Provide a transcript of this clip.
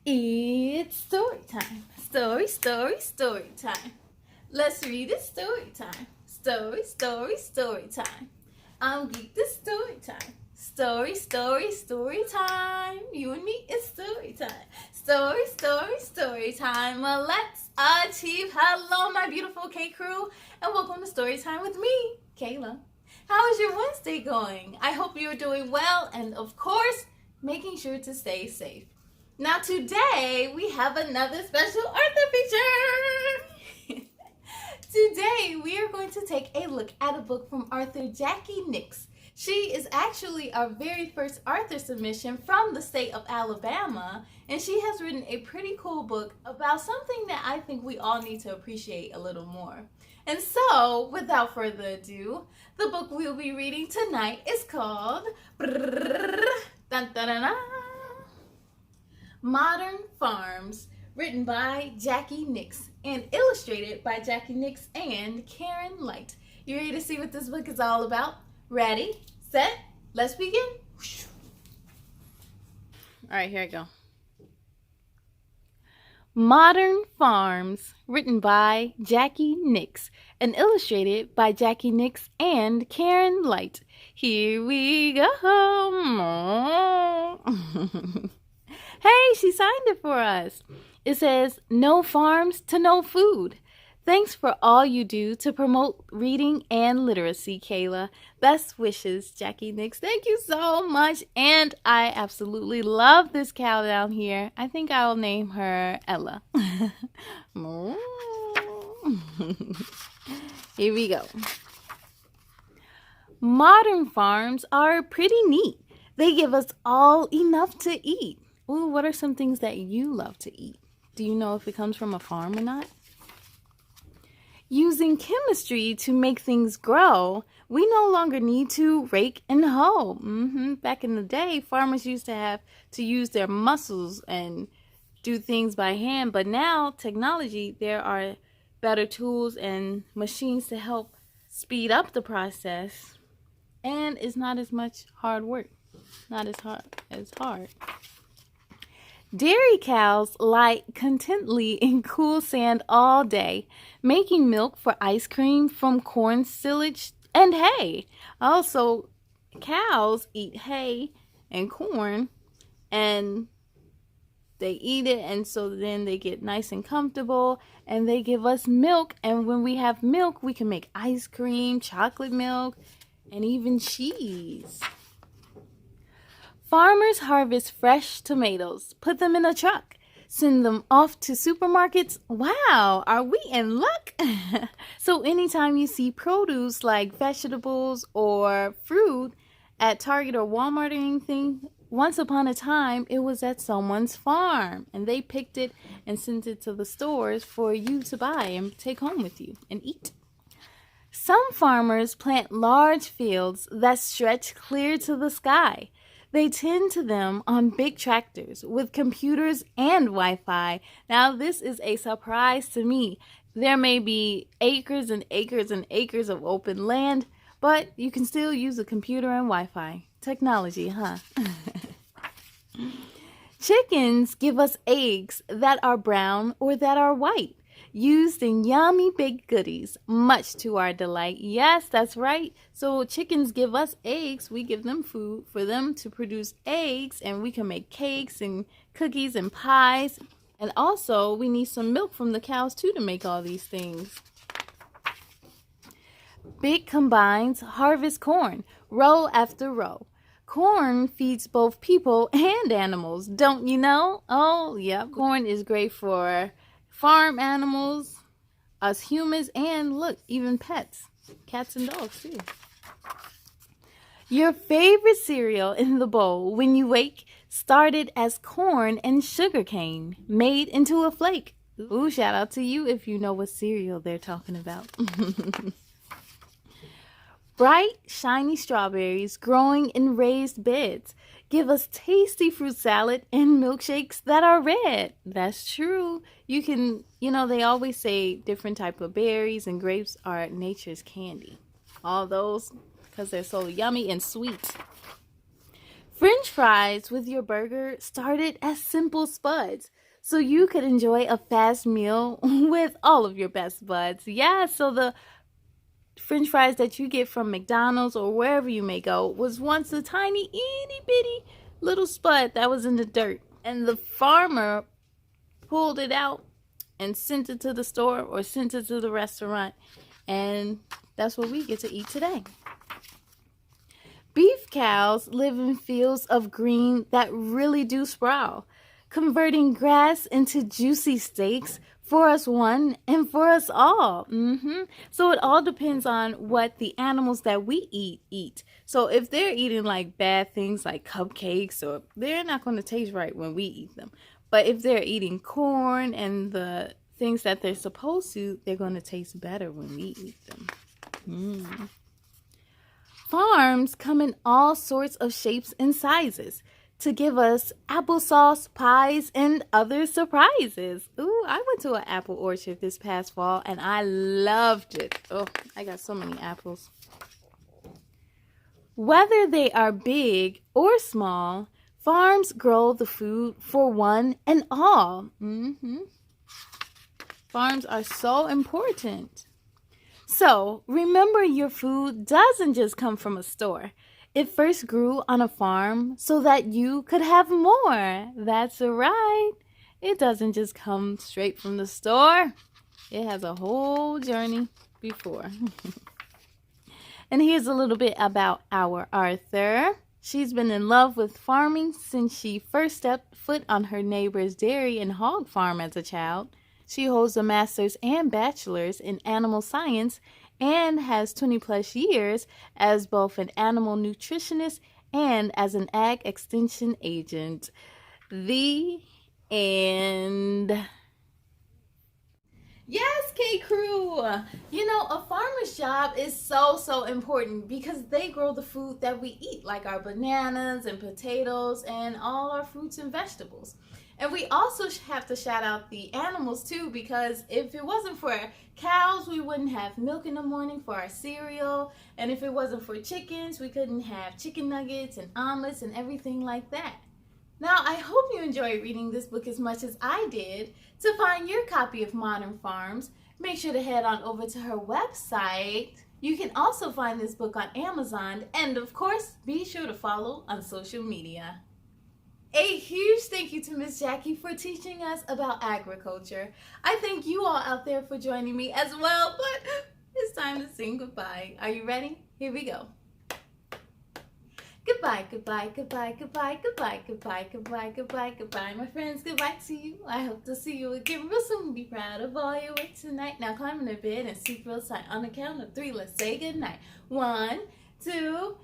It's story time. Story time. Let's read it story time. Story time. I'm geek this story time. Story time. You and me, it's story time. Story time. Well, let's achieve. Hello, my beautiful K crew, and welcome to story time with me, Kayla. How is your Wednesday going? I hope you're doing well, and of course, making sure to stay safe. Now today, we have another special author feature. Today, we are going to take a look at a book from author Jackie Nix. She is actually our very first author submission from the state of Alabama, and she has written a pretty cool book about something that I think we all need to appreciate a little more. And so, without further ado, the book we'll be reading tonight is called Modern Farms, written by Jackie Nix and illustrated by Jackie Nix and Karen Light. You ready to see what this book is all about? Ready, set, let's begin. All right, here I go. Modern Farms, written by Jackie Nix and illustrated by Jackie Nix and Karen Light. Here we go. Hey, she signed it for us. It says, "No farms to no food. Thanks for all you do to promote reading and literacy, Kayla. Best wishes, Jackie Nix." Thank you so much. And I absolutely love this cow down here. I think I'll name her Ella. Here we go. Modern farms are pretty neat. They give us all enough to eat. Ooh, what are some things that you love to eat? Do you know if it comes from a farm or not? Using chemistry to make things grow, we no longer need to rake and hoe. Back in the day, farmers used to have to use their muscles and do things by hand, but now technology, there are better tools and machines to help speed up the process, and it's not as much hard work. Not as hard. Dairy cows lie contentedly in cool sand all day, making milk for ice cream from corn silage and hay. Also, cows eat hay and corn, and they eat it, and so then they get nice and comfortable, and they give us milk, and when we have milk, we can make ice cream, chocolate milk, and even cheese. Farmers harvest fresh tomatoes, put them in a truck, send them off to supermarkets. Wow, are we in luck? So anytime you see produce like vegetables or fruit at Target or Walmart or anything, once upon a time, it was at someone's farm, and they picked it and sent it to the stores for you to buy and take home with you and eat. Some farmers plant large fields that stretch clear to the sky. They tend to them on big tractors with computers and Wi-Fi. Now, this is a surprise to me. There may be acres and acres and acres of open land, but you can still use a computer and Wi-Fi. Technology, huh? Chickens give us eggs that are brown or that are white, used in yummy baked goodies, much to our delight. Yes, that's right. So chickens give us eggs. We give them food for them to produce eggs, and we can make cakes and cookies and pies. And also, we need some milk from the cows, too, to make all these things. Big combines harvest corn, row after row. Corn feeds both people and animals, don't you know? Oh, yeah. Corn is great for farm animals, us humans, and look, even pets, cats and dogs too. Your favorite cereal in the bowl when you wake started as corn and sugar cane, made into a flake. Ooh, shout out to you if you know what cereal they're talking about. Bright, shiny strawberries growing in raised beds give us tasty fruit salad and milkshakes that are red. That's true. You can, they always say different type of berries and grapes are nature's candy. All those because they're so yummy and sweet. French fries with your burger started as simple spuds, so you could enjoy a fast meal with all of your best buds. Yeah, so the French fries that you get from McDonald's or wherever you may go was once a tiny, itty bitty little spud that was in the dirt. And the farmer pulled it out and sent it to the store or sent it to the restaurant. And that's what we get to eat today. Beef cows live in fields of green that really do sprout, converting grass into juicy steaks for us one and for us all. So it all depends on what the animals that we eat. So if they're eating like bad things like cupcakes, or they're not going to taste right when we eat them. But if they're eating corn and the things that they're supposed to, they're going to taste better when we eat them. Farms come in all sorts of shapes and sizes to give us applesauce, pies, and other surprises. Ooh, I went to an apple orchard this past fall and I loved it. Oh, I got so many apples. Whether they are big or small, farms grow the food for one and all. Farms are so important. So, remember, your food doesn't just come from a store. It first grew on a farm so that you could have more. That's right. It doesn't just come straight from the store. It has a whole journey before. And here's a little bit about our Arthur. She's been in love with farming since she first stepped foot on her neighbor's dairy and hog farm as a child. She holds a master's and bachelor's in animal science and has 20 plus years as both an animal nutritionist and as an ag extension agent. The end. Yes, K-Crew! You know, a farmer's job is so important because they grow the food that we eat, like our bananas and potatoes and all our fruits and vegetables. And we also have to shout out the animals too, because if it wasn't for cows, we wouldn't have milk in the morning for our cereal. And if it wasn't for chickens, we couldn't have chicken nuggets and omelets and everything like that. Now, I hope you enjoyed reading this book as much as I did. To find your copy of Modern Farms, make sure to head on over to her website. You can also find this book on Amazon. And of course, be sure to follow on social media. A huge thank you to Miss Jackie for teaching us about agriculture. I thank you all out there for joining me as well, but it's time to sing goodbye. Are you ready? Here we go. Goodbye, goodbye, goodbye, goodbye, goodbye, goodbye, goodbye, goodbye, goodbye. My friends, goodbye to you. I hope to see you again real soon. Be proud of all your work tonight. Now climb in the bed and sleep real tight. On the count of 3, let's say goodnight. 1, 2,